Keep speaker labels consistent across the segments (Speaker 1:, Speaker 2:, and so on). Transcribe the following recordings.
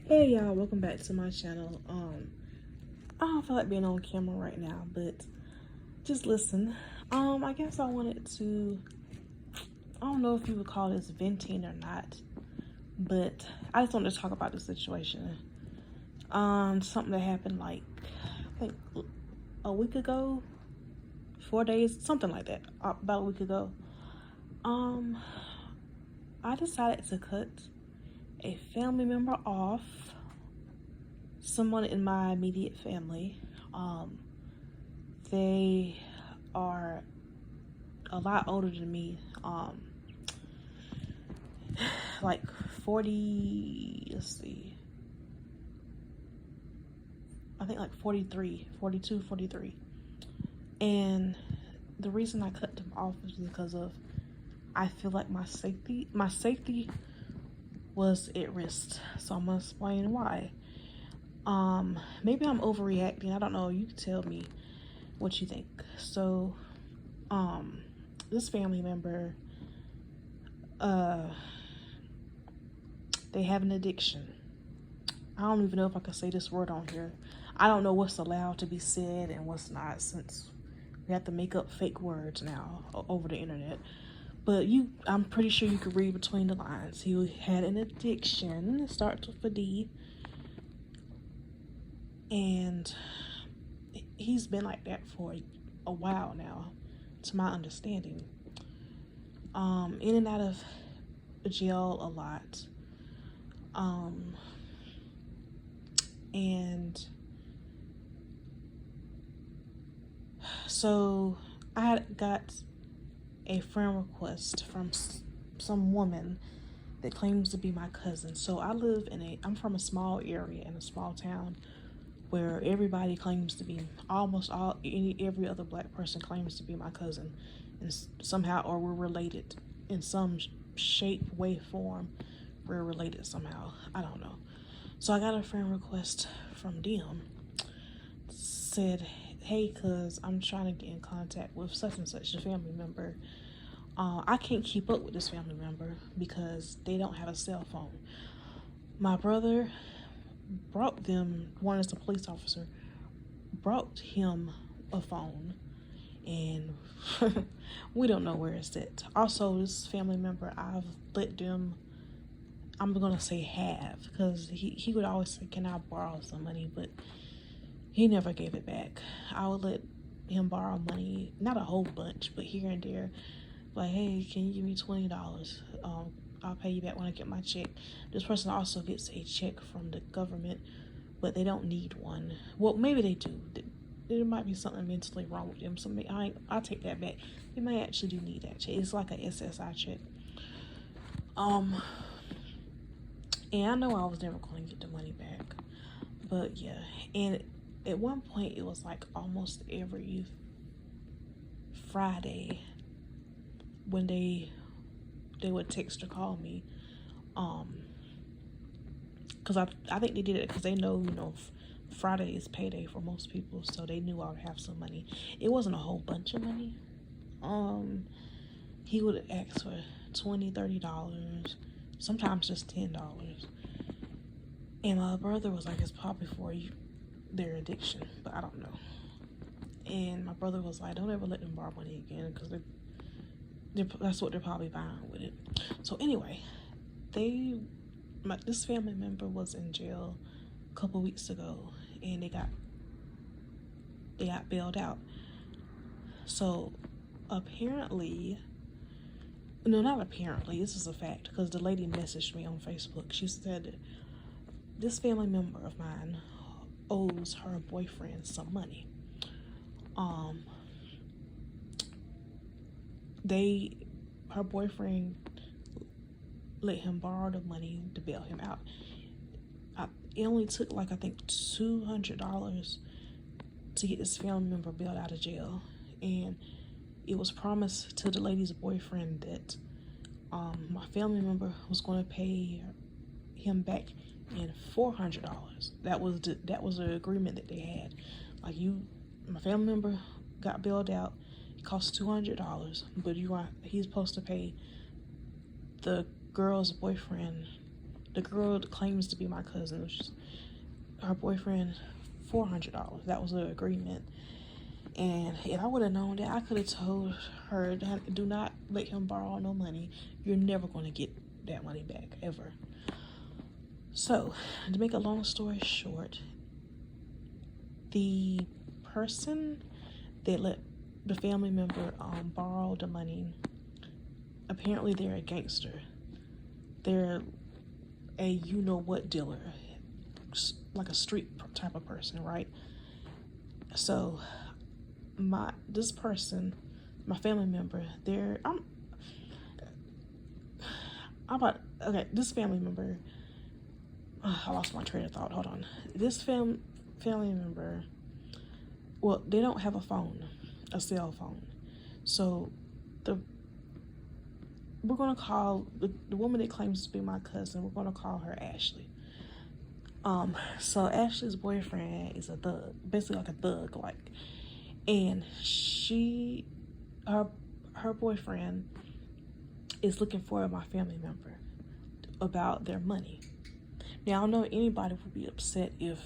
Speaker 1: Hey y'all, welcome back to my channel. I don't feel like being on camera right now, but just listen. I guess I wanted to, I don't know if you would call this venting or not, but I just wanted to talk about the situation. Something that happened like, I think a week ago, 4 days, something like that, about a week ago. Um, I decided to cut a family member off, someone in my immediate family. They are a lot older than me. Like 40, let's see, I think like 43, 42, 43. And the reason I cut them off is because of, I feel like my safety was at risk. So I'm gonna explain why. Maybe I'm overreacting. I don't know. You can tell me what you think. So, this family member, they have an addiction. I don't even know if I can say this word on here. I don't know what's allowed to be said and what's not, since we have to make up fake words now over the internet. But I'm pretty sure you could read between the lines. He had an addiction. It starts with a D. And he's been like that for a while now, to my understanding. In and out of jail a lot. And so I had got a friend request from some woman that claims to be my cousin. So I'm from a small area in a small town where everybody claims to be, every other black person claims to be my cousin, and somehow, or we're related in some shape, way, form. We're related somehow. I don't know. So I got a friend request from them. Said, hey, cuz I'm trying to get in contact with such and such, a family member. I can't keep up with this family member because they don't have a cell phone. My brother brought them, one is a police officer, brought him a phone, and we don't know where it's at. Also, this family member, I've let them, I'm gonna say have, because he would always say, can I borrow some money? But he never gave it back. I would let him borrow money, not a whole bunch, but here and there. Like, hey, can you give me $20? I'll pay you back when I get my check. This person also gets a check from the government, but they don't need one. Well, maybe they do. There might be something mentally wrong with them. So I'll take that back. They might actually do need that check. It's like a SSI check. And I know I was never going to get the money back, but yeah. And at one point, it was like almost every Friday when they would text or call me, because I think they did it because they know Friday is payday for most people, so they knew I would have some money. It wasn't a whole bunch of money. He would ask for $20, $30, sometimes just $10. And my brother was like, it's probably for their addiction, but I don't know. And my brother was like, don't ever let them borrow money again, because that's what they're probably buying with it. So anyway, this family member was in jail a couple weeks ago, and they got bailed out. So apparently, no, not apparently, this is a fact, because the lady messaged me on Facebook. She said this family member of mine owes her boyfriend some money. Her boyfriend let him borrow the money to bail him out. It only took like, I think, $200 to get this family member bailed out of jail, and it was promised to the lady's boyfriend that my family member was going to pay him back in $400. That was the agreement that they had. Like, my family member got bailed out. It cost $200, but he's supposed to pay the girl's boyfriend the girl that claims to be my cousin, which is her boyfriend, $400. That was the agreement. And if I would have known that, I could have told her, do not let him borrow no money. You're never going to get that money back, ever. So, to make a long story short, the person that let the family member borrow the money, apparently they're a gangster. They're a you-know-what dealer, like a street type of person, right? So, this person, my family member, this family member, I lost my train of thought, hold on. This family member, well, they don't have a cell phone. So, we're going to call, the woman that claims to be my cousin, we're going to call her Ashley. So Ashley's boyfriend is a thug, basically like a thug, and her boyfriend is looking for my family member about their money. Now, I know anybody would be upset if,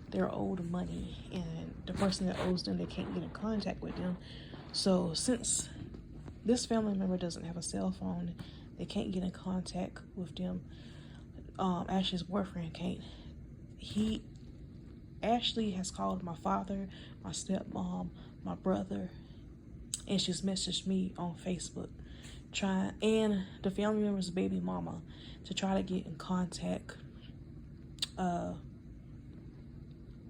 Speaker 1: they're owed money and the person that owes them, they can't get in contact with them. So since this family member doesn't have a cell phone, they can't get in contact with them, Ashley's boyfriend can't. Ashley has called my father, my stepmom, my brother, and she's messaged me on Facebook, and the family member's baby mama, to try to get in contact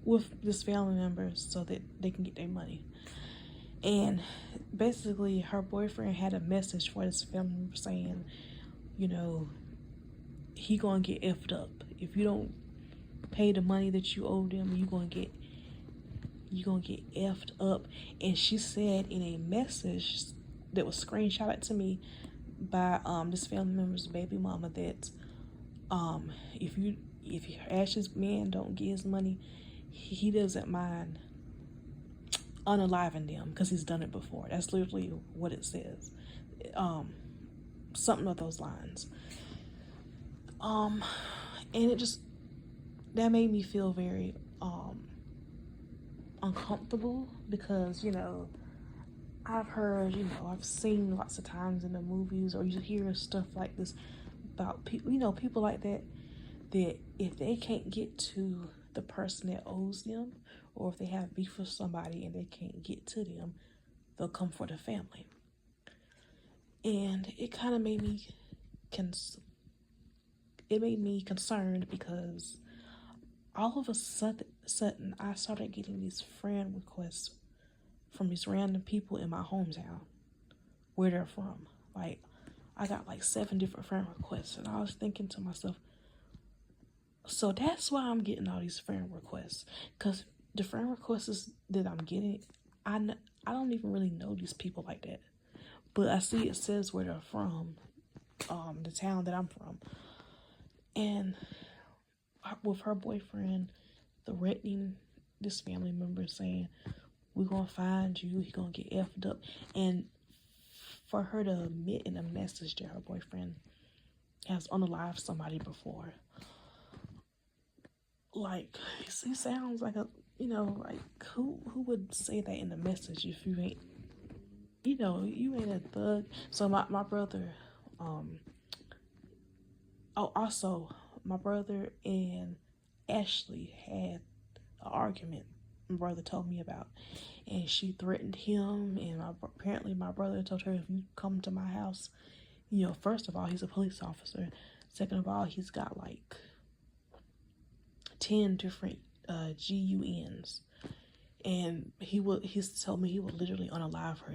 Speaker 1: with this family member so that they can get their money. And basically, her boyfriend had a message for this family member saying, he gonna get effed up. If you don't pay the money that you owe them, you gonna get effed up. And she said in a message that was screenshotted to me by this family member's baby mama that if Ashley's man don't get his money, he doesn't mind unaliving them because he's done it before. That's literally what it says. Something of those lines. And that made me feel very uncomfortable because, I've heard, I've seen lots of times in the movies, or you hear stuff like this about people, people like that if they can't get to the person that owes them, or if they have beef with somebody and they can't get to them, they'll come for the family. And it kind of made me concerned because all of a sudden I started getting these friend requests from these random people in my hometown where they're from. Like, I got like 7 different friend requests, and I was thinking to myself, so that's why I'm getting all these friend requests, because the friend requests that I'm getting, I don't even really know these people like that, but I see it says where they're from, the town that I'm from. And with her boyfriend threatening this family member, saying, we're gonna find you, he's gonna get effed up. And for her to admit in a message that her boyfriend has unalived somebody before, like, he sounds like who would say that in a message if you ain't, you ain't a thug. So my brother, also, my brother and Ashley had an argument my brother told me about, and she threatened him, and apparently my brother told her, if you come to my house, first of all, he's a police officer, second of all, he's got like 10 different GUNs, and he's told me he would literally unalive her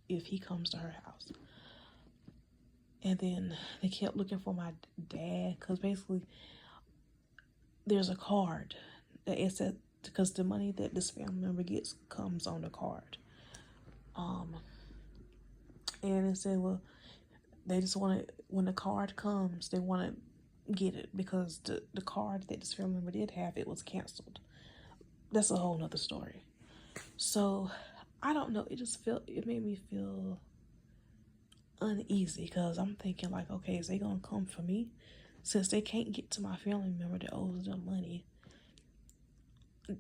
Speaker 1: if he comes to her house. And then they kept looking for my dad, because basically there's a card that it said, because the money that this family member gets comes on the card. And it said, well, they just want to, when the card comes, they want to get it, because the card that this family member did have, it was canceled. That's a whole nother story. So, I don't know, it made me feel uneasy, because I'm thinking like, okay, is they gonna come for me? since they can't get to my family member that owes them money,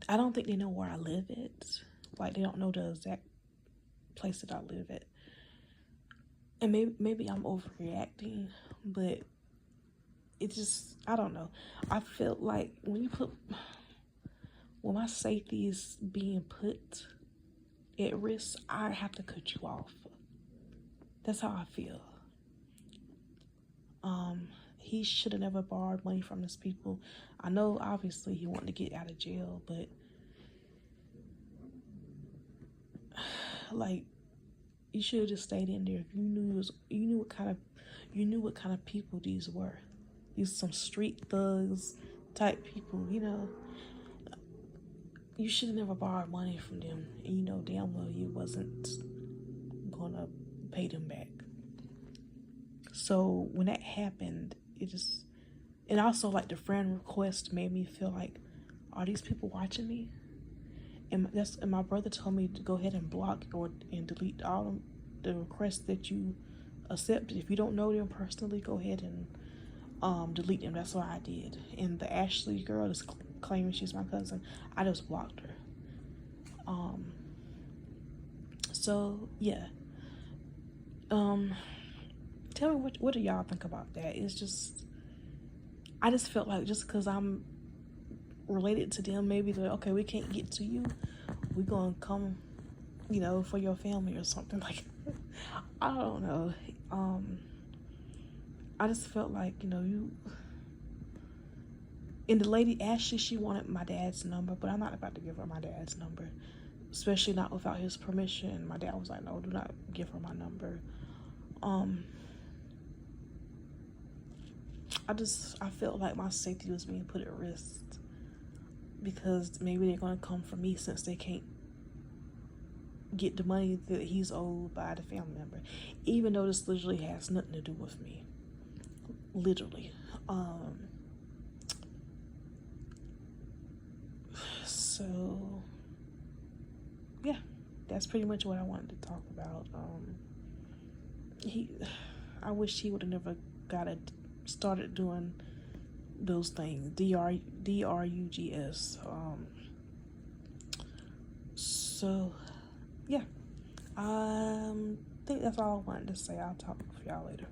Speaker 1: I don't think they know where I live at. Like, they don't know the exact place that I live at. And maybe I'm overreacting, but it just, I don't know. I feel like when my safety is being put at risk, I have to cut you off. That's how I feel. He should have never borrowed money from his people. I know obviously he wanted to get out of jail, but like, you should have just stayed in there. If you knew what kind of people these were. These some street thugs type people, you know. You should have never borrowed money from them, and you know damn well you wasn't gonna pay them back. So when that happened, and also like the friend request made me feel like, are these people watching me? And my brother told me to go ahead and block and delete all the requests that you accepted. If you don't know them personally, go ahead and delete them. That's what I did. And the Ashley girl is claiming she's my cousin. I just blocked her. So yeah. Tell me what do y'all think about that? It's just, I just felt like just because I'm related to them, maybe they're okay, we can't get to you, we're gonna come, you know, for your family or something like I don't know. I just felt like, you know, and the lady Ashley, she wanted my dad's number, but I'm not about to give her my dad's number, especially not without his permission. My dad was like, no, do not give her my number. I felt like my safety was being put at risk because maybe they're going to come for me since they can't get the money that he's owed by the family member, even though this literally has nothing to do with me. Literally. So yeah, that's pretty much what I wanted to talk about. I wish he would have never started doing those things. DRUGS. So yeah, I think that's all I wanted to say. I'll talk with y'all later.